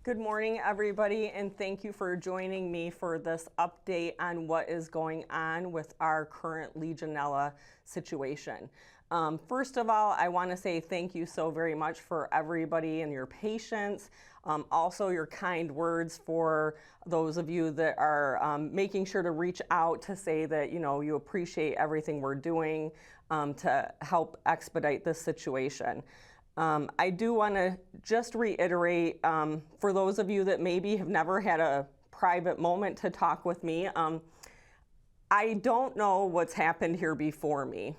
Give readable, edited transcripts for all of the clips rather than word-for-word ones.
Good morning, everybody, and thank you for joining me for this update on what is going on with our current Legionella situation. First of all, I want to say thank you so very much for everybody and your patience. Also, your kind words for those of you that are making sure to reach out to say that you appreciate everything we're doing to help expedite this situation. I do want to just reiterate, for those of you that maybe have never had a private moment to talk with me, I don't know what's happened here before me,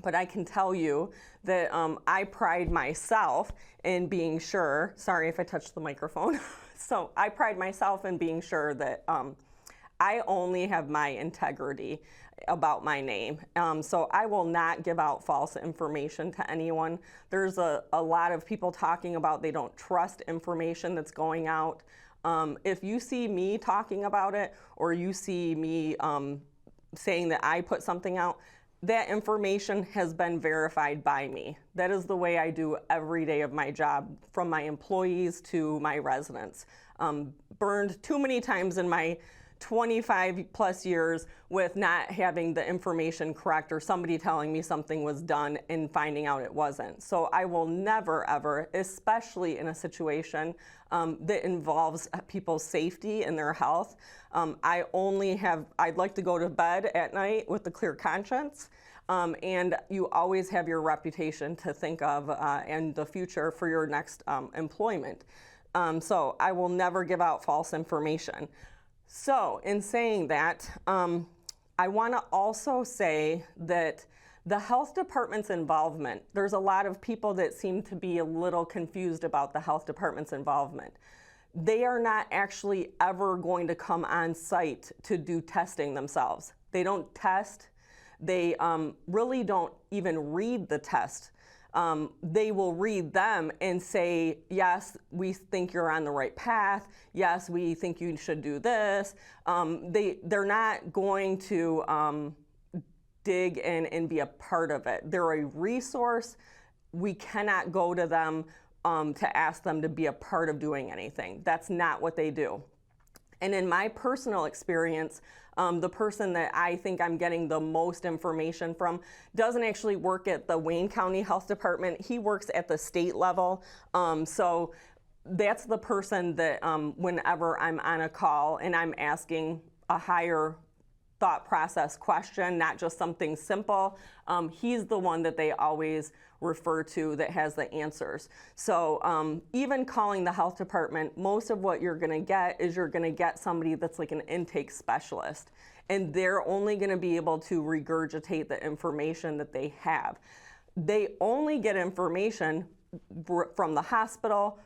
but I can tell you that I pride myself in being sure, sorry if I touched the microphone, so I pride myself in being sure that I only have my integrity about my name. So I will not give out false information to anyone. There's a lot of people talking about they don't trust information that's going out. If you see me talking about it or you see me saying that I put something out, that information has been verified by me. That is the way I do every day of my job, from my employees to my residents. Burned too many times in my 25 plus years with not having the information correct or somebody telling me something was done and finding out it wasn't. So I will never ever, especially in a situation that involves people's safety and their health, I'd like to go to bed at night with a clear conscience. And you always have your reputation to think of and the future for your next employment. So I will never give out false information. So in saying that, I want to also say that the health department's involvement, there's a lot of people that seem to be a little confused about the health department's involvement. They are not actually ever going to come on site to do testing themselves. They don't test. They really don't even read the test. They will read them and say, yes, we think you're on the right path. Yes, we think you should do this. They're not going to dig in and be a part of it. They're a resource. We cannot go to them to ask them to be a part of doing anything. That's not what they do. And in my personal experience, the person that I think I'm getting the most information from doesn't actually work at the Wayne County Health Department. He works at the state level. So that's the person that whenever I'm on a call and I'm asking a higher thought process question, not just something simple, he's the one that they always refer to that has the answers. So even calling the health department, most of what you're gonna get is you're gonna get somebody that's like an intake specialist, and they're only gonna be able to regurgitate the information that they have. They only get information from the hospital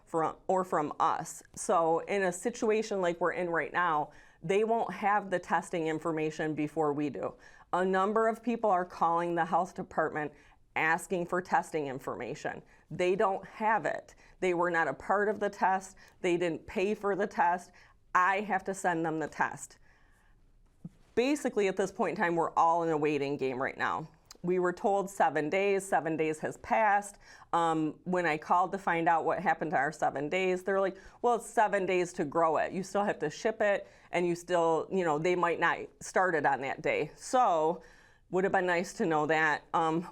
or from us. So in a situation like we're in right now, they won't have the testing information before we do. A number of people are calling the health department asking for testing information. They don't have it. They were not a part of the test. They didn't pay for the test. I have to send them the test. Basically, at this point in time, we're all in a waiting game right now. We were told 7 days. 7 days has passed. When I called to find out what happened to our 7 days, they're like, well, it's 7 days to grow it. You still have to ship it, and you still, they might not start it on that day. So would have been nice to know that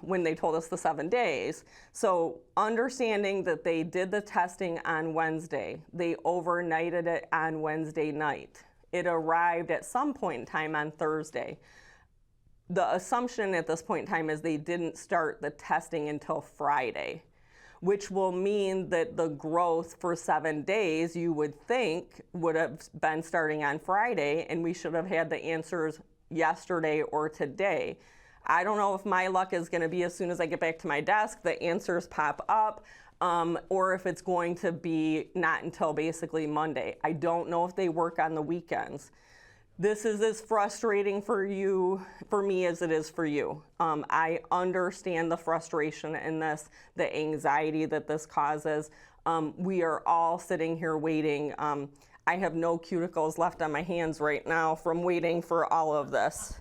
when they told us the 7 days. So understanding that they did the testing on Wednesday, they overnighted it on Wednesday night. It arrived at some point in time on Thursday. The assumption at this point in time is they didn't start the testing until Friday, which will mean that the growth for 7 days, you would think, would have been starting on Friday, and we should have had the answers yesterday or today. I don't know if my luck is going to be as soon as I get back to my desk, the answers pop up, or if it's going to be not until basically Monday. I don't know if they work on the weekends. This is as frustrating for me as it is for you. I understand the frustration in this, the anxiety that this causes. We are all sitting here waiting. I have no cuticles left on my hands right now from waiting for all of this.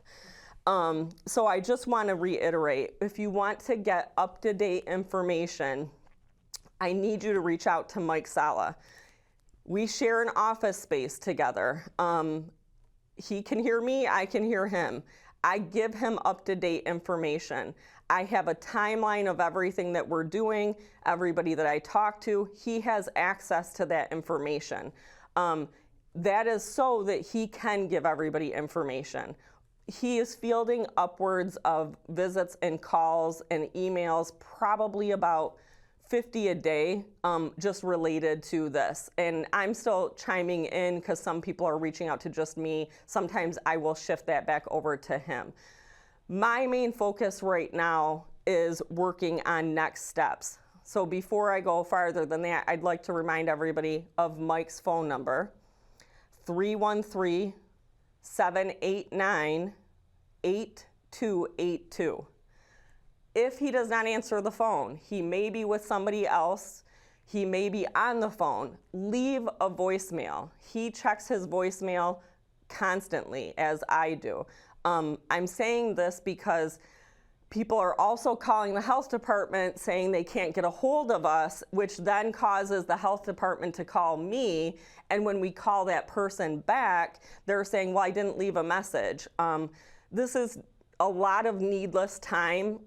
So I just want to reiterate, if you want to get up-to-date information, I need you to reach out to Mike Sala. We share an office space together. He can hear me, I can hear him. I give him up-to-date information. I have a timeline of everything that we're doing, everybody that I talk to. He has access to that information. That is so that he can give everybody information. He is fielding upwards of visits and calls and emails, probably about 50 a day, just related to this. And I'm still chiming in because some people are reaching out to just me. Sometimes I will shift that back over to him. My main focus right now is working on next steps. So before I go farther than that, I'd like to remind everybody of Mike's phone number, 313-789-8282. If he does not answer the phone, he may be with somebody else, he may be on the phone, leave a voicemail. He checks his voicemail constantly, as I do. I'm saying this because people are also calling the health department saying they can't get a hold of us, which then causes the health department to call me. And when we call that person back, they're saying, well, I didn't leave a message. This is a lot of needless time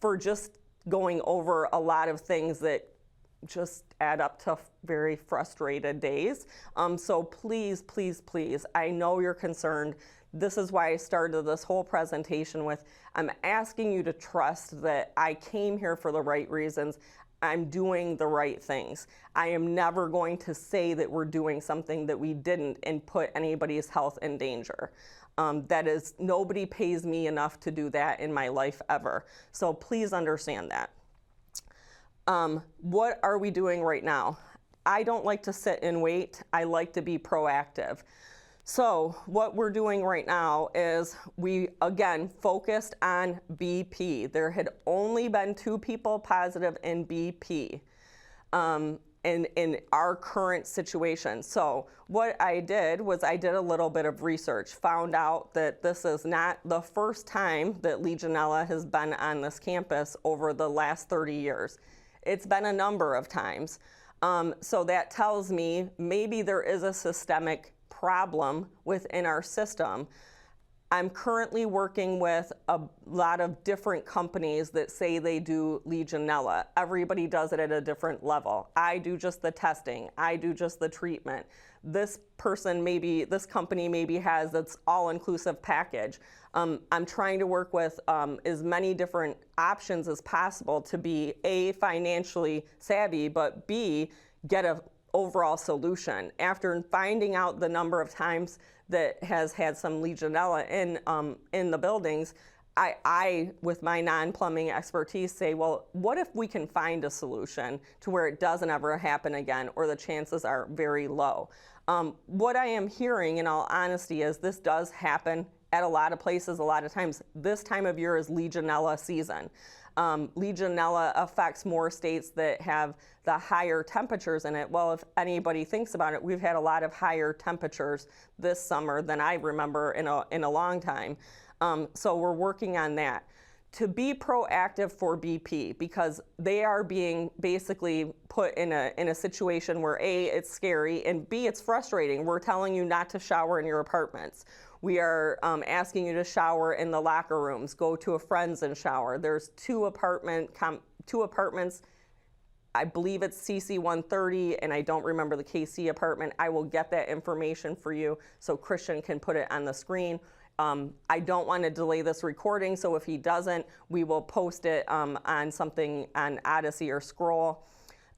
for just going over a lot of things that just add up to very frustrated days. So please, please, please, I know you're concerned. This is why I started this whole presentation with, I'm asking you to trust that I came here for the right reasons. I'm doing the right things. I am never going to say that we're doing something that we didn't and put anybody's health in danger. That is, nobody pays me enough to do that in my life ever. So please understand that. What are we doing right now? I don't like to sit and wait. I like to be proactive. So what we're doing right now is we, again, focused on BP. There had only been 2 people positive in BP in our current situation. So what I did was I did a little bit of research, found out that this is not the first time that Legionella has been on this campus over the last 30 years. It's been a number of times. So that tells me maybe there is a systemic problem within our system. I'm currently working with a lot of different companies that say they do Legionella. Everybody does it at a different level. I do just the testing. I do just the treatment. This person maybe, this company maybe has its all-inclusive package. I'm trying to work with as many different options as possible to be A, financially savvy, but B, get a overall solution. After finding out the number of times that has had some Legionella in the buildings, I, with my non-plumbing expertise, say, well, what if we can find a solution to where it doesn't ever happen again, or the chances are very low? What I am hearing, in all honesty, is this does happen at a lot of places a lot of times. This time of year is Legionella season. Legionella affects more states that have the higher temperatures in it. Well, if anybody thinks about it, we've had a lot of higher temperatures this summer than I remember in a long time. So we're working on that. To be proactive for BP, because they are being basically put in a situation where A, it's scary, and B, it's frustrating. We're telling you not to shower in your apartments. We are asking you to shower in the locker rooms, go to a friend's and shower. There's 2 apartments, I believe it's CC 130, and I don't remember the KC apartment. I will get that information for you so Christian can put it on the screen. I don't want to delay this recording, so if he doesn't, we will post it on something on Odyssey or Scroll.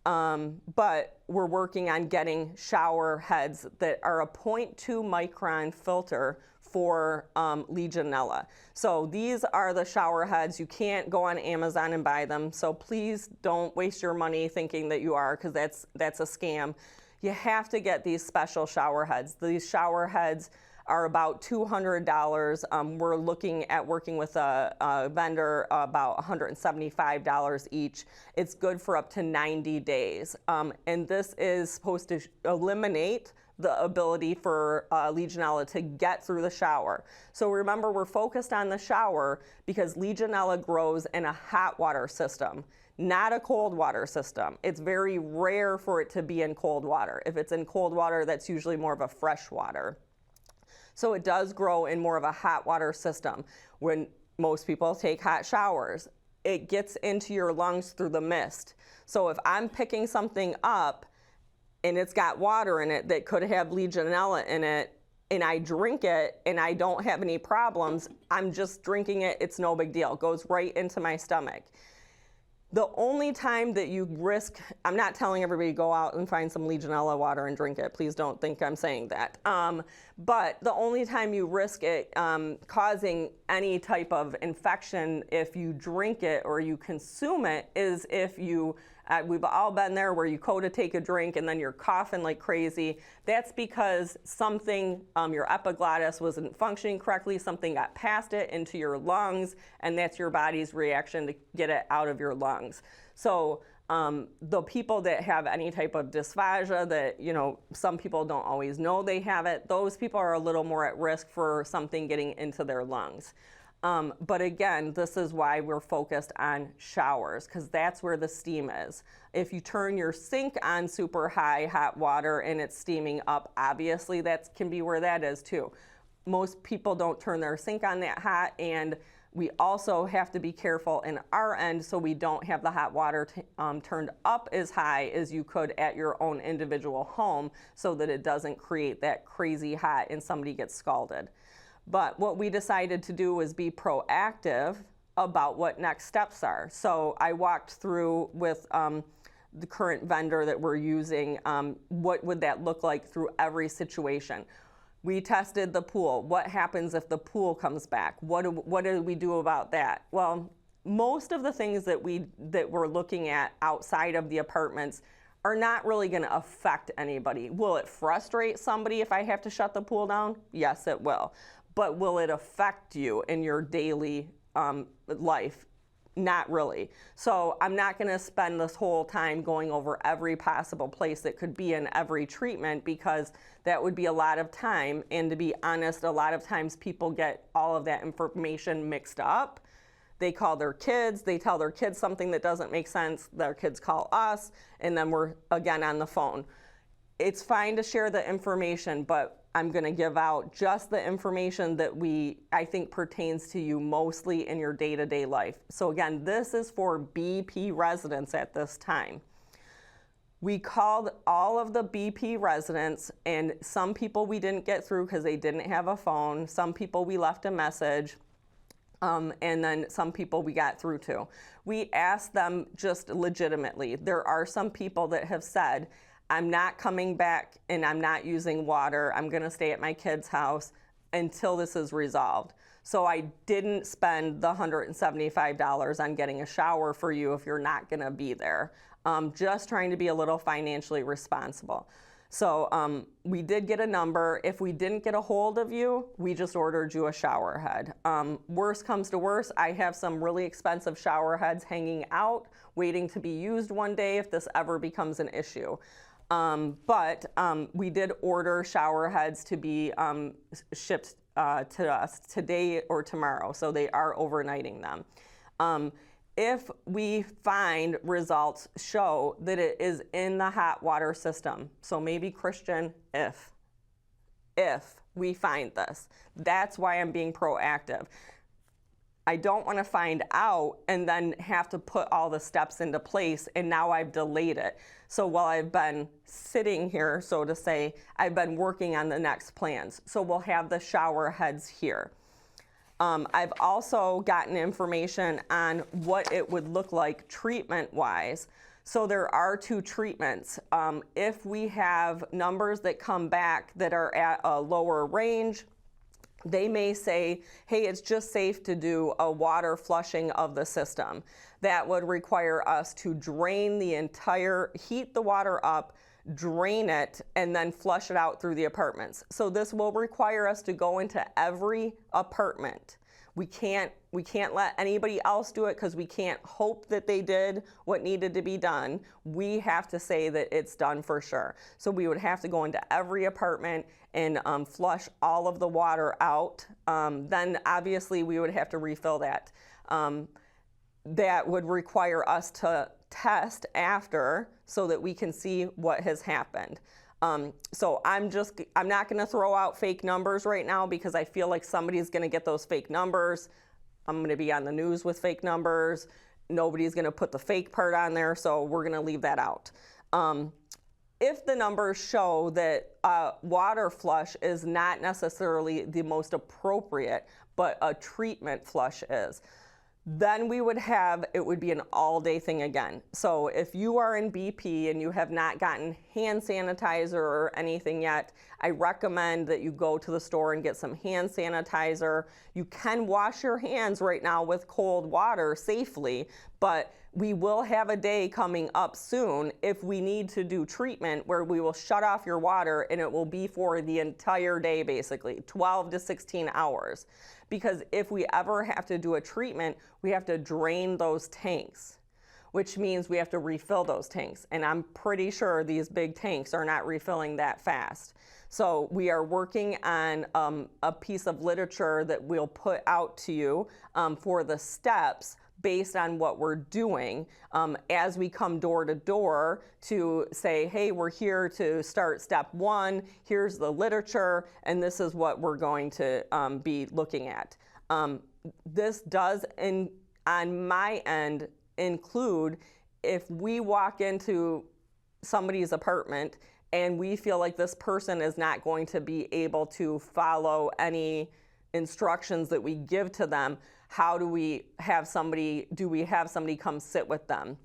But we're working on getting shower heads that are a 0.2 micron filter for Legionella. So these are the shower heads. You can't go on Amazon and buy them. So please don't waste your money thinking that you are, because that's a scam. You have to get these special shower heads. These shower heads are about $200. We're looking at working with a vendor about $175 each. It's good for up to 90 days. And this is supposed to eliminate the ability for Legionella to get through the shower. So remember, we're focused on the shower because Legionella grows in a hot water system, not a cold water system. It's very rare for it to be in cold water. If it's in cold water, that's usually more of a fresh water. So it does grow in more of a hot water system. When most people take hot showers, it gets into your lungs through the mist. So if I'm picking something up and it's got water in it that could have Legionella in it, and I drink it and I don't have any problems, I'm just drinking it, it's no big deal. It goes right into my stomach. The only time that you risk, I'm not telling everybody to go out and find some Legionella water and drink it. Please don't think I'm saying that. But the only time you risk it causing any type of infection if you drink it or you consume it is if you, we've all been there where you go to take a drink and then you're coughing like crazy. That's because something, your epiglottis wasn't functioning correctly, something got past it into your lungs, and that's your body's reaction to get it out of your lungs. So the people that have any type of dysphagia that, some people don't always know they have it, those people are a little more at risk for something getting into their lungs. But again, this is why we're focused on showers, because that's where the steam is. If you turn your sink on super high hot water and it's steaming up, obviously that can be where that is too. Most people don't turn their sink on that hot, and we also have to be careful in our end so we don't have the hot water turned up as high as you could at your own individual home, so that it doesn't create that crazy hot and somebody gets scalded. But what we decided to do was be proactive about what next steps are. So I walked through with the current vendor that we're using, what would that look like through every situation. We tested the pool. What happens if the pool comes back? What do we do about that? Well, most of the things that we're looking at outside of the apartments are not really going to affect anybody. Will it frustrate somebody if I have to shut the pool down? Yes, it will. But will it affect you in your daily life? Not really. So I'm not going to spend this whole time going over every possible place that could be in every treatment, because that would be a lot of time. And to be honest, a lot of times people get all of that information mixed up. They call their kids, they tell their kids something that doesn't make sense, their kids call us, and then we're again on the phone. It's fine to share the information, but I'm going to give out just the information that I think pertains to you mostly in your day-to-day life. So again, this is for BP residents at this time. We called all of the BP residents, and some people we didn't get through because they didn't have a phone. Some people we left a message, and then some people we got through to. We asked them just legitimately. There are some people that have said, I'm not coming back and I'm not using water. I'm going to stay at my kid's house until this is resolved. So I didn't spend the $175 on getting a shower for you if you're not going to be there. Just trying to be a little financially responsible. So we did get a number. If we didn't get a hold of you, we just ordered you a shower head. Worst comes to worst, I have some really expensive shower heads hanging out, waiting to be used one day if this ever becomes an issue. But we did order shower heads to be shipped to us today or tomorrow, so they are overnighting them. If we find results show that it is in the hot water system, so maybe Christian, if we find this, that's why I'm being proactive. I don't want to find out and then have to put all the steps into place, and now I've delayed it. So while I've been sitting here, so to say, I've been working on the next plans. So we'll have the shower heads here. I've also gotten information on what it would look like treatment-wise. So there are 2 treatments. If we have numbers that come back that are at a lower range, they may say, hey, it's just safe to do a water flushing of the system. That would require us to drain the heat the water up, drain it, and then flush it out through the apartments. So this will require us to go into every apartment. We can't let anybody else do it because we can't hope that they did what needed to be done. We have to say that it's done for sure. So we would have to go into every apartment and flush all of the water out. Then obviously we would have to refill that. That would require us to test after so that we can see what has happened. So I'm not going to throw out fake numbers right now because I feel like somebody's going to get those fake numbers. I'm going to be on the news with fake numbers. Nobody's going to put the fake part on there, so we're going to leave that out. If the numbers show that water flush is not necessarily the most appropriate, but a treatment flush is, then it would be an all-day thing again. So if you are in BP and you have not gotten hand sanitizer or anything yet, I recommend that you go to the store and get some hand sanitizer. You can wash your hands right now with cold water safely, but we will have a day coming up soon if we need to do treatment where we will shut off your water and it will be for the entire day, basically 12 to 16 hours. Because if we ever have to do a treatment, we have to drain those tanks, which means we have to refill those tanks. And I'm pretty sure these big tanks are not refilling that fast. So we are working on a piece of literature that we'll put out to you for the steps based on what we're doing as we come door to door to say, hey, we're here to start step 1, here's the literature, and this is what we're going to be looking at. This does, on my end, include if we walk into somebody's apartment and we feel like this person is not going to be able to follow any instructions that we give to them, do we have somebody come sit with them?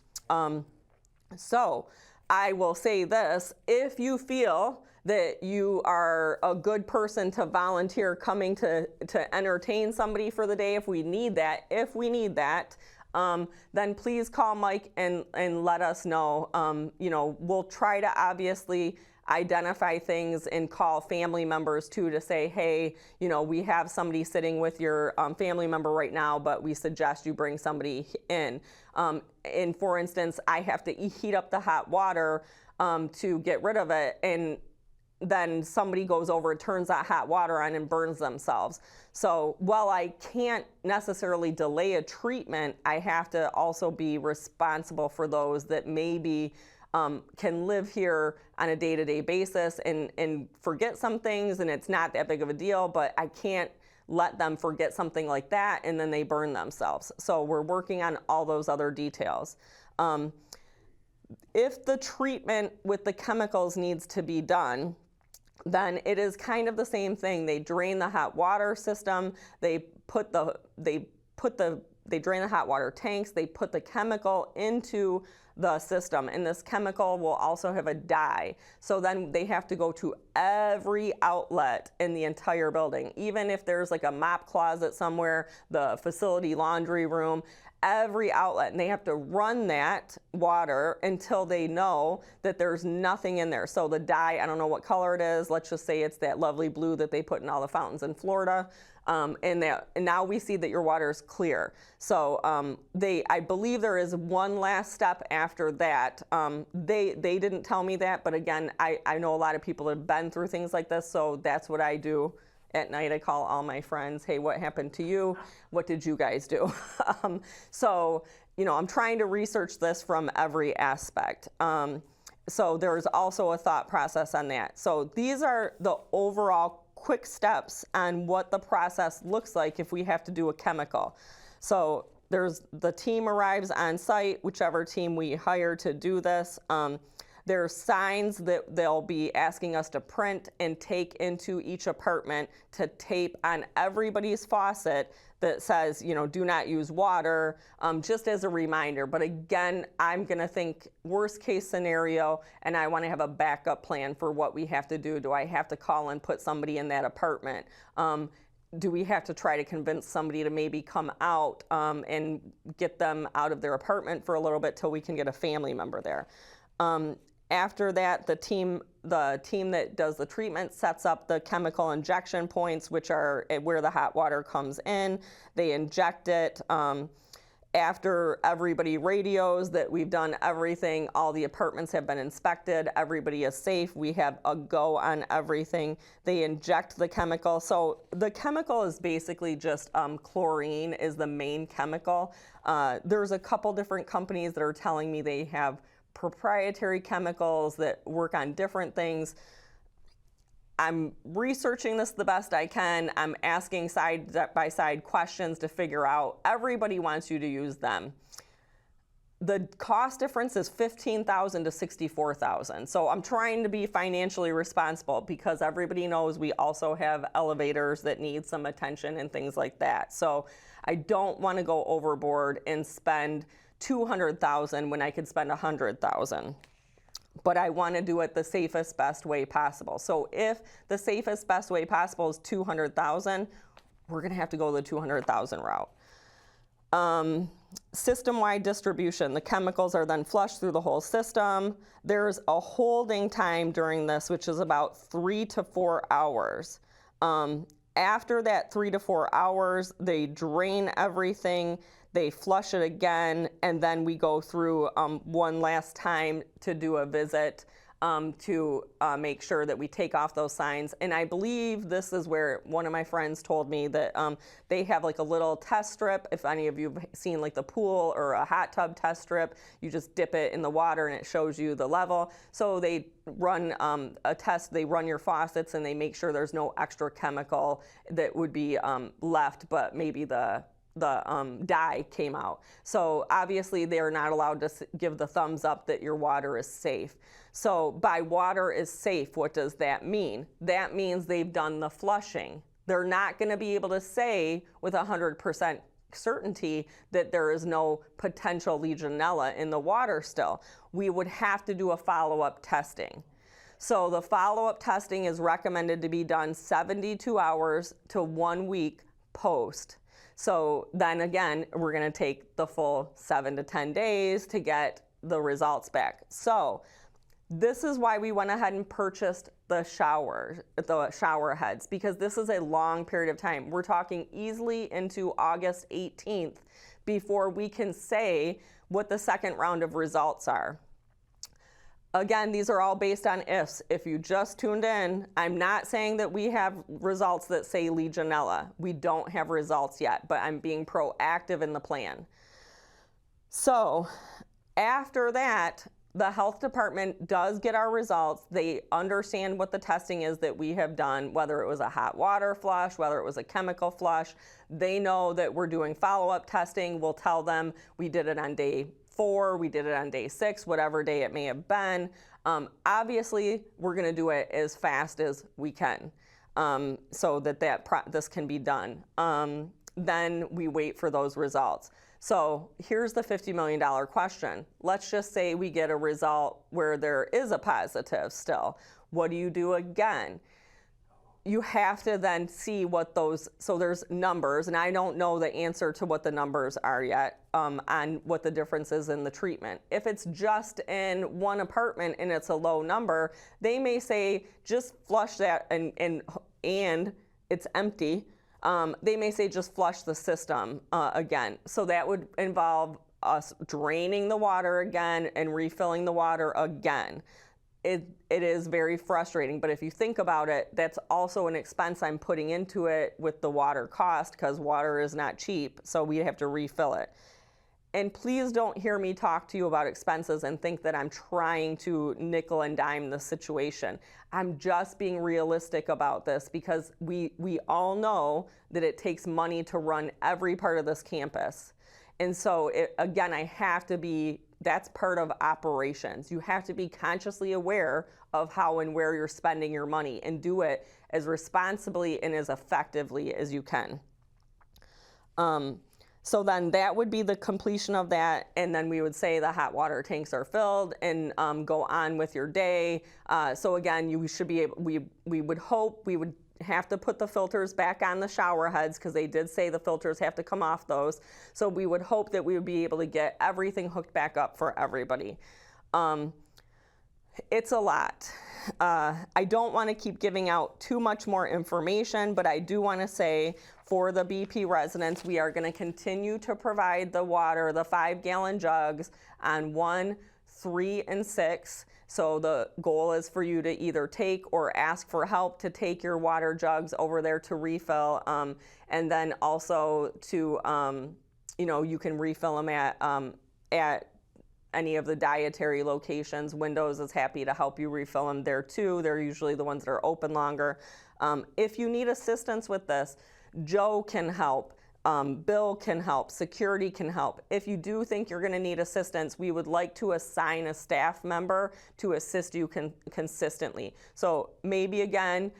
So I will say this, if you feel that you are a good person to volunteer coming to entertain somebody for the day, if we need that, then please call Mike and let us know. We'll try to obviously identify things and call family members too to say, hey, we have somebody sitting with your family member right now, but we suggest you bring somebody in. And for instance, I have to heat up the hot water to get rid of it, and then somebody goes over, turns that hot water on and burns themselves. So while I can't necessarily delay a treatment, I have to also be responsible for those that maybe can live here on a day-to-day basis and forget some things, and it's not that big of a deal, but I can't let them forget something like that and then they burn themselves. So we're working on all those other details. If the treatment with the chemicals needs to be done, then it is kind of the same thing. They drain the hot water system, they drain the hot water tanks, they put the chemical into the system, and this chemical will also have a dye. So then they have to go to every outlet in the entire building, even if there's like a mop closet somewhere, the facility laundry room, every outlet, and they have to run that water until they know that there's nothing in there. So the dye, I don't know what color it is, let's just say it's that lovely blue that they put in all the fountains in Florida. And now we see that your water is clear. So I believe there is one last step after that. They didn't tell me that, but again, I know a lot of people have been through things like this, so that's what I do. At night, I call all my friends, hey, what happened to you? What did you guys do? So, I'm trying to research this from every aspect. So there's also a thought process on that. So these are the overall quick steps on what the process looks like if we have to do a chemical. So the team arrives on site, whichever team we hire to do this. There's signs that they'll be asking us to print and take into each apartment to tape on everybody's faucet that says, do not use water, just as a reminder. But again, I'm gonna think worst case scenario, and I wanna have a backup plan for what we have to do. Do I have to call and put somebody in that apartment? Do we have to try to convince somebody to maybe come out and get them out of their apartment for a little bit till we can get a family member there? After that, the team that does the treatment sets up the chemical injection points, which are where the hot water comes in. They inject it. After everybody radios that we've done everything, all the apartments have been inspected, everybody is safe, we have a go on everything. They inject the chemical. So the chemical is basically just chlorine is the main chemical. There's a couple different companies that are telling me they have proprietary chemicals that work on different things. I'm researching this the best I can. I'm asking side by side questions to figure out. Everybody wants you to use them. The cost difference is $15,000 to $64,000. So I'm trying to be financially responsible because everybody knows we also have elevators that need some attention and things like that. So I don't want to go overboard and spend $200,000 when I could spend $100,000. But I want to do it the safest, best way possible. So if the safest, best way possible is $200,000, we're going to have to go the $200,000 route. System-wide distribution. The chemicals are then flushed through the whole system. There's a holding time during this, which is about 3 to 4 hours. After that 3 to 4 hours, they drain everything. They flush it again, and then we go through one last time to do a visit to make sure that we take off those signs. And I believe this is where one of my friends told me that they have like a little test strip. If any of you have seen like the pool or a hot tub test strip, you just dip it in the water and it shows you the level. So they run a test, they run your faucets and they make sure there's no extra chemical that would be left, but maybe the dye came out. So obviously they're not allowed to give the thumbs up that your water is safe. So by water is safe, what does that mean? That means they've done the flushing. They're not going to be able to say with 100% certainty that there is no potential Legionella in the water still. We would have to do a follow-up testing. So the follow-up testing is recommended to be done 72 hours to 1 week post. So then again, we're going to take the full 7 to 10 days to get the results back. So this is why we went ahead and purchased the shower heads, because this is a long period of time. We're talking easily into August 18th before we can say what the second round of results are. Again, these are all based on ifs. If you just tuned in, I'm not saying that we have results that say Legionella. We don't have results yet, but I'm being proactive in the plan. So after that, the health department does get our results. They understand what the testing is that we have done, whether it was a hot water flush, whether it was a chemical flush. They know that we're doing follow-up testing. We'll tell them we did it on day 4, we did it on day 6, whatever day it may have been. Obviously, we're going to do it as fast as we can so that this can be done. Then we wait for those results. So here's the $50 million question. Let's just say we get a result where there is a positive still. What do you do again? You have to then see what those, so there's numbers, and I don't know the answer to what the numbers are yet on what the difference is in the treatment. If it's just in one apartment and it's a low number, they may say just flush that and it's empty. They may say just flush the system again. So that would involve us draining the water again and refilling the water again. It is very frustrating, but if you think about it, that's also an expense I'm putting into it with the water cost, because water is not cheap, so we have to refill it. And please don't hear me talk to you about expenses and think that I'm trying to nickel and dime the situation. I'm just being realistic about this, because we all know that it takes money to run every part of this campus. And so again, I have to be, that's part of operations. You have to be consciously aware of how and where you're spending your money and do it as responsibly and as effectively as you can. So then that would be the completion of that, and then we would say the hot water tanks are filled and go on with your day. So again, you should be able, we would hope we would have to put the filters back on the shower heads, because they did say the filters have to come off those. So we would hope that we would be able to get everything hooked back up for everybody. It's a lot. I don't want to keep giving out too much more information, but I do want to say for the BP residents, we are going to continue to provide the water, the 5-gallon jugs on 1, 3, and 6. So the goal is for you to either take or ask for help to take your water jugs over there to refill, and then also to, you can refill them at any of the dietary locations. Windows is happy to help you refill them there too. They're usually the ones that are open longer. If you need assistance with this, Joe can help. Bill can help. Security can help. If you do think you're going to need assistance, we would like to assign a staff member to assist you consistently. So maybe again,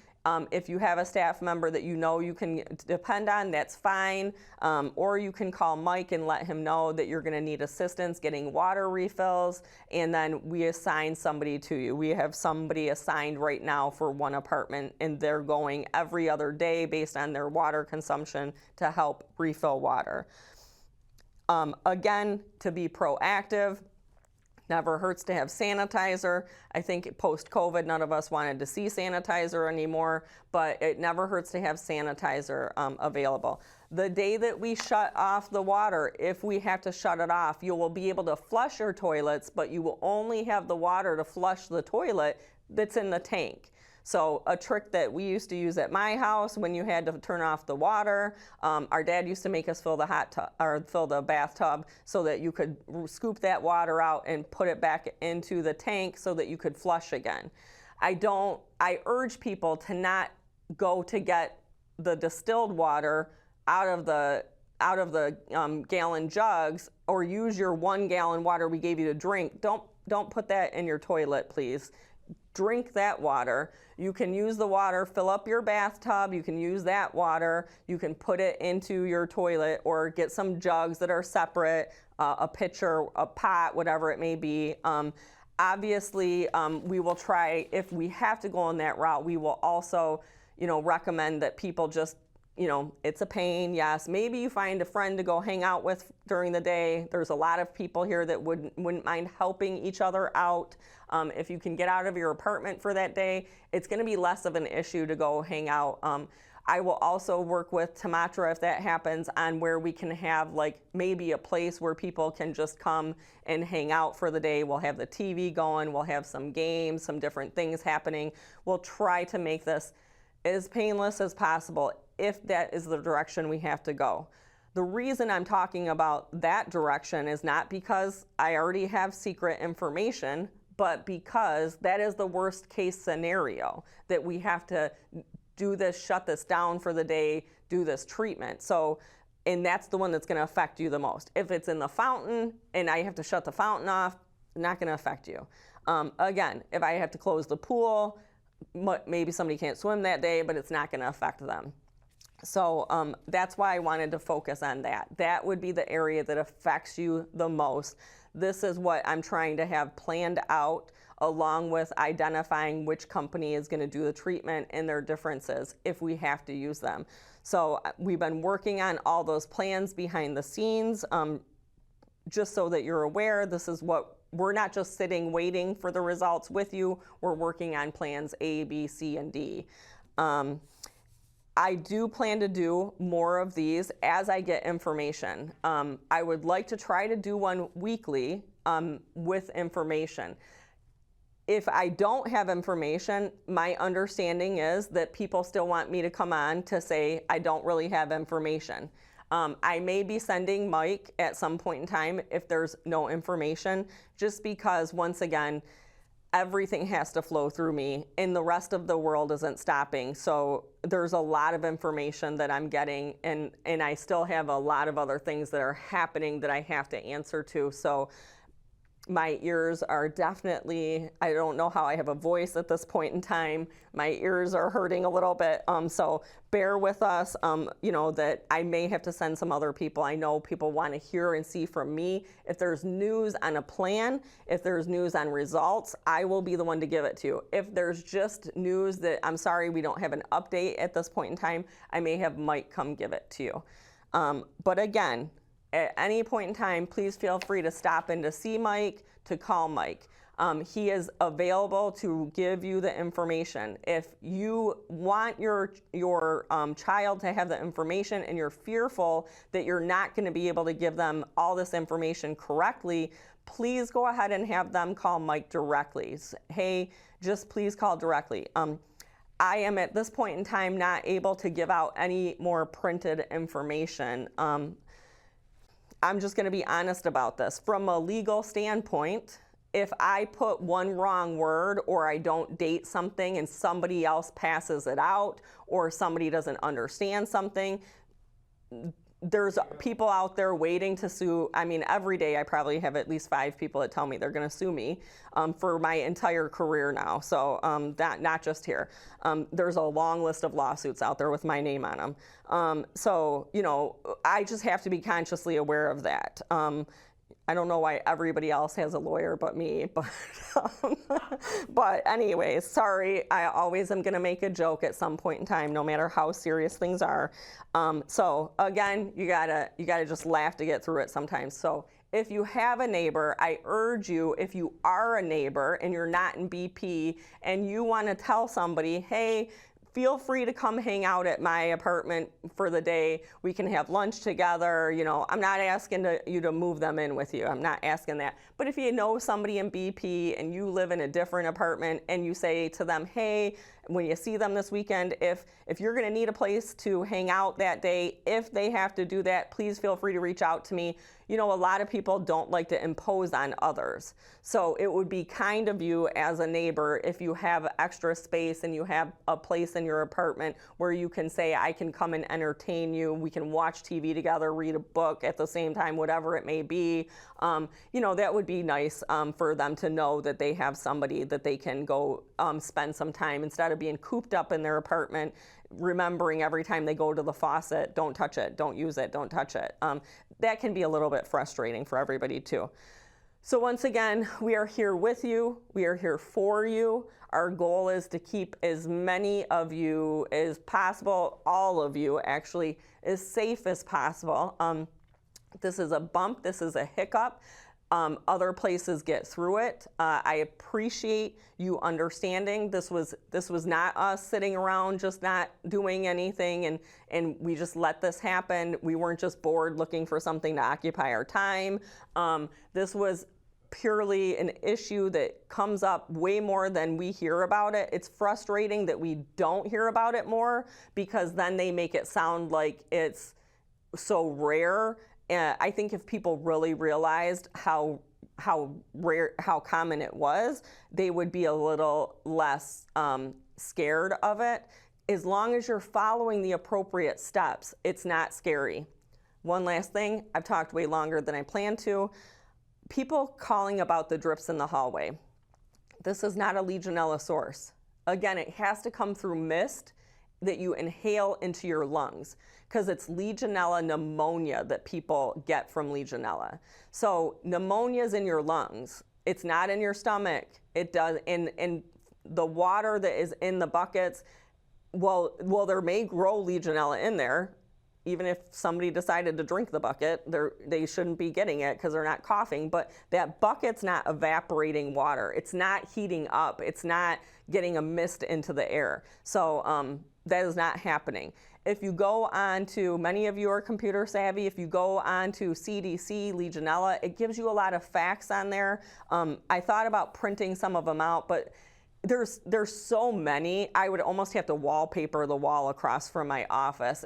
if you have a staff member that you know you can depend on, that's fine. Or you can call Mike and let him know that you're going to need assistance getting water refills, and then we assign somebody to you. We have somebody assigned right now for one apartment, and they're going every other day based on their water consumption to help refill water. Again, to be proactive. Never hurts to have sanitizer. I think post-COVID, none of us wanted to see sanitizer anymore, but it never hurts to have sanitizer available. The day that we shut off the water, if we have to shut it off, you will be able to flush your toilets, but you will only have the water to flush the toilet that's in the tank. So a trick that we used to use at my house when you had to turn off the water, our dad used to make us fill the bathtub so that you could scoop that water out and put it back into the tank so that you could flush again. I urge people to not go to get the distilled water out of the gallon jugs, or use your 1-gallon water we gave you to drink. Don't put that in your toilet, please. Drink that water. You can use the water, fill up your bathtub, you can use that water, you can put it into your toilet, or get some jugs that are separate, a pitcher, a pot, whatever it may be. Obviously, we will try, if we have to go on that route, we will also, recommend that people just, it's a pain, yes. Maybe you find a friend to go hang out with during the day. There's a lot of people here that wouldn't mind helping each other out. If you can get out of your apartment for that day, it's going to be less of an issue to go hang out. I will also work with Tamatra, if that happens, on where we can have maybe a place where people can just come and hang out for the day. We'll have the TV going, we'll have some games, some different things happening. We'll try to make this as painless as possible if that is the direction we have to go. The reason I'm talking about that direction is not because I already have secret information, but because that is the worst case scenario, that we have to do this, shut this down for the day, do this treatment. And that's the one that's going to affect you the most. If it's in the fountain and I have to shut the fountain off, not going to affect you. Again, if I have to close the pool, maybe somebody can't swim that day, but it's not going to affect them. So that's why I wanted to focus on that. That would be the area that affects you the most. This is what I'm trying to have planned out, along with identifying which company is going to do the treatment and their differences if we have to use them. So we've been working on all those plans behind the scenes. Just so that you're aware, this is what we're not just sitting waiting for the results with you. We're working on plans A, B, C, and D. I do plan to do more of these as I get information. I would like to try to do one weekly with information. If I don't have information, my understanding is that people still want me to come on to say I don't really have information. I may be sending Mike at some point in time if there's no information, just because, once again, everything has to flow through me and the rest of the world isn't stopping. So there's a lot of information that I'm getting, and I still have a lot of other things that are happening that I have to answer to. So my ears are definitely, I don't know how I have a voice at this point in time. My ears are hurting a little bit. So bear with us, that I may have to send some other people. I know people want to hear and see from me. If there's news on a plan, if there's news on results, I will be the one to give it to you. If there's just news that, I'm sorry, we don't have an update at this point in time, I may have Mike come give it to you. But again, at any point in time, please feel free to stop in to see Mike, to call Mike. He is available to give you the information. If you want your child to have the information and you're fearful that you're not going to be able to give them all this information correctly, please go ahead and have them call Mike directly. Hey, just please call directly. I am at this point in time not able to give out any more printed information. I'm just going to be honest about this. From a legal standpoint, if I put one wrong word or I don't date something and somebody else passes it out or somebody doesn't understand something, there's people out there waiting to sue. I mean, every day I probably have at least 5 people that tell me they're going to sue me for my entire career now. So that not just here. There's a long list of lawsuits out there with my name on them. So, you know, I just have to be consciously aware of that. I don't know why everybody else has a lawyer but me, but anyways, sorry, I always am gonna make a joke at some point in time, no matter how serious things are. So again, you gotta just laugh to get through it sometimes. So if you have a neighbor, I urge you, if you are a neighbor and you're not in BP and you wanna tell somebody, hey, feel free to come hang out at my apartment for the day. We can have lunch together. You know, I'm not asking you to move them in with you. I'm not asking that. But if you know somebody in BP and you live in a different apartment and you say to them, hey, when you see them this weekend, if you're gonna need a place to hang out that day, if they have to do that, please feel free to reach out to me. You know, a lot of people don't like to impose on others. So it would be kind of you as a neighbor if you have extra space and you have a place in your apartment where you can say, I can come and entertain you. We can watch TV together, read a book at the same time, whatever it may be. You know, that would be nice for them to know that they have somebody that they can go spend some time instead of being cooped up in their apartment, remembering every time they go to the faucet, don't touch it, don't use it, don't touch it. That can be a little bit frustrating for everybody too. So once again, we are here with you. We are here for you. Our goal is to keep as many of you as possible, all of you actually, as safe as possible. This is a bump, this is a hiccup. Other places get through it. I appreciate you understanding. This was not us sitting around just not doing anything and we just let this happen. We weren't just bored looking for something to occupy our time. This was purely an issue that comes up way more than we hear about it. It's frustrating that we don't hear about it more because then they make it sound like it's so rare. I think if people really realized how rare, how common it was, they would be a little less scared of it. As long as you're following the appropriate steps, it's not scary. One last thing, I've talked way longer than I planned to. People calling about the drips in the hallway. This is not a Legionella source. Again, it has to come through mist that you inhale into your lungs because it's Legionella pneumonia that people get from Legionella. So pneumonia is in your lungs. It's not in your stomach. It does in the water that is in the buckets. Well, there may grow Legionella in there. Even if somebody decided to drink the bucket, they shouldn't be getting it because they're not coughing, but that bucket's not evaporating water. It's not heating up. It's not getting a mist into the air. So that is not happening. If you go on to, many of you are computer savvy, if you go on to CDC, Legionella, it gives you a lot of facts on there. I thought about printing some of them out, but there's so many, I would almost have to wallpaper the wall across from my office.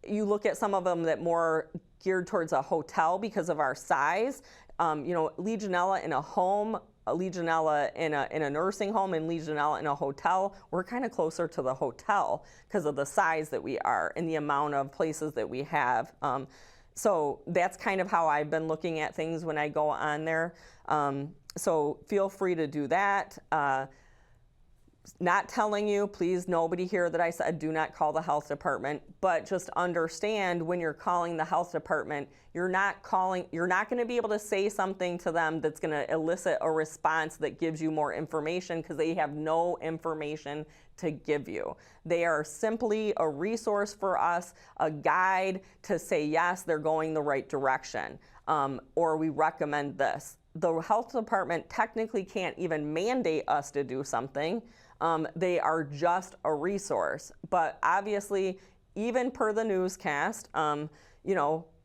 You look at some of them that more geared towards a hotel because of our size. You know, Legionella in a home, a Legionella in a nursing home, and Legionella in a hotel. We're kind of closer to the hotel because of the size that we are and the amount of places that we have. So that's kind of how I've been looking at things when I go on there. So feel free to do that. Not telling you, please, nobody here that I said do not call the health department, but just understand when you're calling the health department, you're not going to be able to say something to them that's going to elicit a response that gives you more information because they have no information to give you. They are simply a resource for us, a guide to say, yes, they're going the right direction. or we recommend this. The health department technically can't even mandate us to do something. They are just a resource. But obviously, even per the newscast,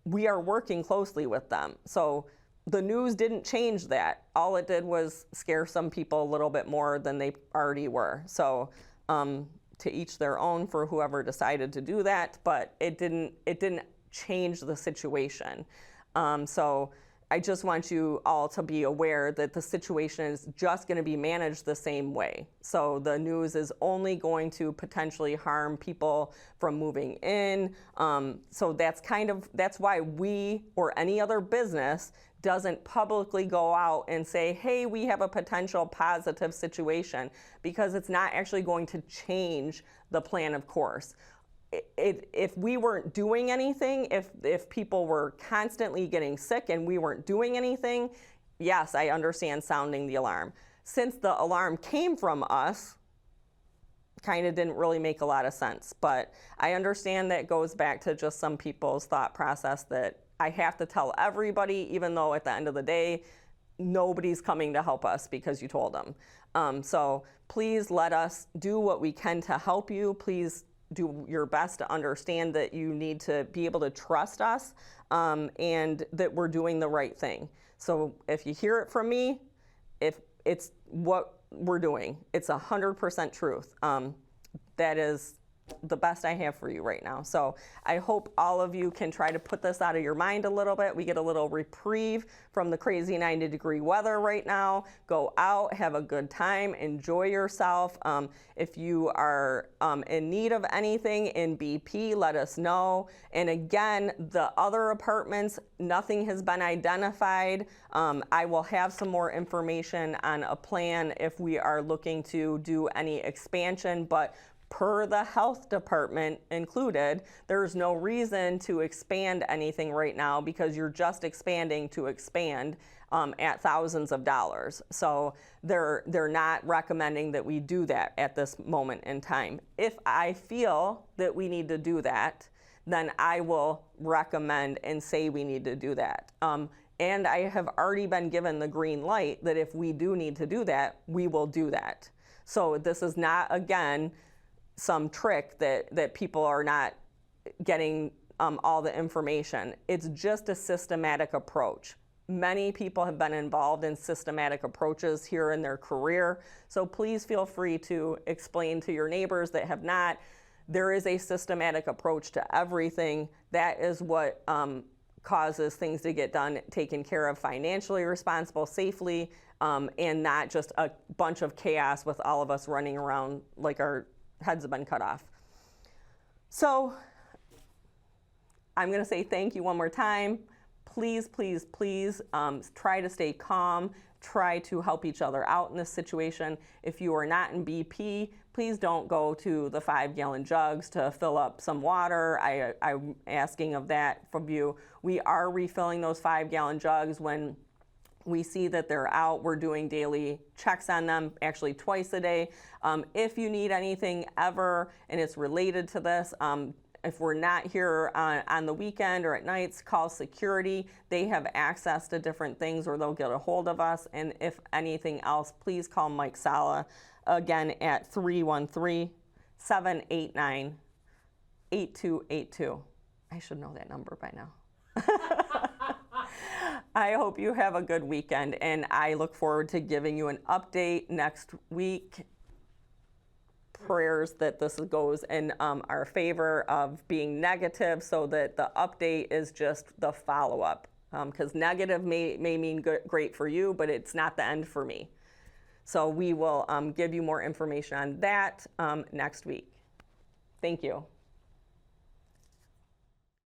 we are working closely with them. So the news didn't change that. All it did was scare some people a little bit more than they already were. So to each their own for whoever decided to do that, but it didn't change the situation. So I just want you all to be aware that the situation is just going to be managed the same way. So the news is only going to potentially harm people from moving in. So that's why we or any other business doesn't publicly go out and say, hey, we have a potential positive situation, because it's not actually going to change the plan of course. If we weren't doing anything, if people were constantly getting sick and we weren't doing anything, yes, I understand sounding the alarm. Since the alarm came from us, kind of didn't really make a lot of sense. But I understand that goes back to just some people's thought process that I have to tell everybody, even though at the end of the day, nobody's coming to help us because you told them. So please let us do what we can to help you. Please do your best to understand that you need to be able to trust us, and that we're doing the right thing. So if you hear it from me, if it's what we're doing, it's 100% truth. That is the best I have for you right now. So I hope all of you can try to put this out of your mind a little bit. We get a little reprieve from the crazy 90-degree weather right now. Go out, have a good time, enjoy yourself. If you are in need of anything in BP, let us know. And again, the other apartments, nothing has been identified. I will have some more information on a plan if we are looking to do any expansion, but per the health department included, there's no reason to expand anything right now because you're just expanding to expand at thousands of dollars. So they're not recommending that we do that at this moment in time. If I feel that we need to do that, then I will recommend and say we need to do that. And I have already been given the green light that if we do need to do that, we will do that. So this is not, again, some trick that people are not getting all the information. It's just a systematic approach. Many people have been involved in systematic approaches here in their career, so please feel free to explain to your neighbors that have not. There is a systematic approach to everything. That is what causes things to get done, taken care of, financially responsible, safely, and not just a bunch of chaos with all of us running around like our heads have been cut off. So I'm going to say thank you one more time. Please, please, please try to stay calm. Try to help each other out in this situation. If you are not in BP, please don't go to the 5-gallon jugs to fill up some water. I'm asking of that from you. We are refilling those 5-gallon jugs when we see that they're out. We're doing daily checks on them, actually twice a day. If you need anything ever and it's related to this, if we're not here on the weekend or at nights, call security. They have access to different things or they'll get a hold of us. And if anything else, please call Mike Sala again at 313-789-8282. I should know that number by now. I hope you have a good weekend, and I look forward to giving you an update next week. Prayers that this goes in our favor of being negative so that the update is just the follow-up. Because negative may mean great for you, but it's not the end for me. So we will give you more information on that next week. Thank you.